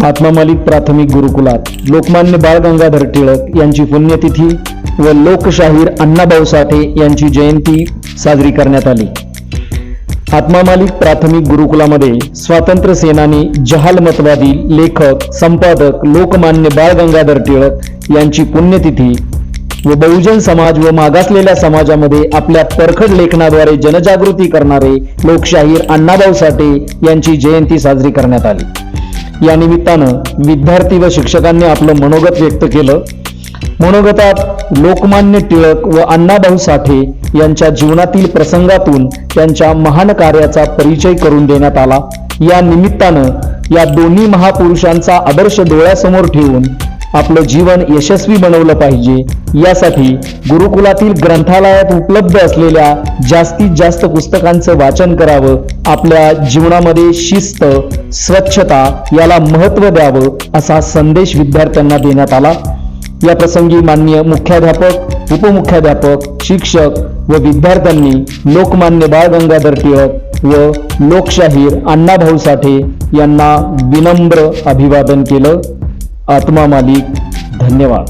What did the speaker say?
आत्मा मालिक प्राथमिक गुरुकुलात लोकमान्य बाळ गंगाधर टिळक यांची पुण्यतिथी व लोकशाहीर अण्णाभाऊ साठे यांची जयंती साजरी करण्यात आली। आत्मा मालिक प्राथमिक गुरुकुलामध्ये स्वातंत्र्य सेनानी, जहालमतवादी, लेखक, संपादक लोकमान्य बाळ गंगाधर टिळक यांची पुण्यतिथी व बहुजन समाज व मागासलेल्या समाजामध्ये आपल्या परखड लेखनाद्वारे जनजागृती करणारे लोकशाहीर अण्णाभाऊ साठे यांची जयंती साजरी करण्यात आली। या निमित्तानं विद्यार्थी व शिक्षकांनी आपलं मनोगत व्यक्त केलं। मनोगतात लोकमान्य टिळक व अण्णाभाऊ साठे यांच्या जीवनातील प्रसंगातून त्यांच्या महान कार्याचा परिचय करून देण्यात आला। या निमित्तानं या दोन्ही महापुरुषांचा आदर्श डोळ्यासमोर ठेवून आपलं जीवन यशस्वी बनवलं पाहिजे, यासाठी गुरुकुलातील ग्रंथालयात उपलब्ध असलेल्या जास्तीत जास्त पुस्तकांचं वाचन करावं, आपल्या जीवनामध्ये शिस्त, स्वच्छता याला महत्त्व द्यावं असा संदेश विद्यार्थ्यांना देण्यात आला। या प्रसंगी माननीय मुख्याध्यापक, उपमुख्याध्यापक, शिक्षक व विद्यार्थ्यांनी लोकमान्य बाळ गंगाधर टिळक व लोकशाहीर अण्णाभाऊ साठे यांना विनम्र अभिवादन केलं। आत्मा मालिक, धन्यवाद।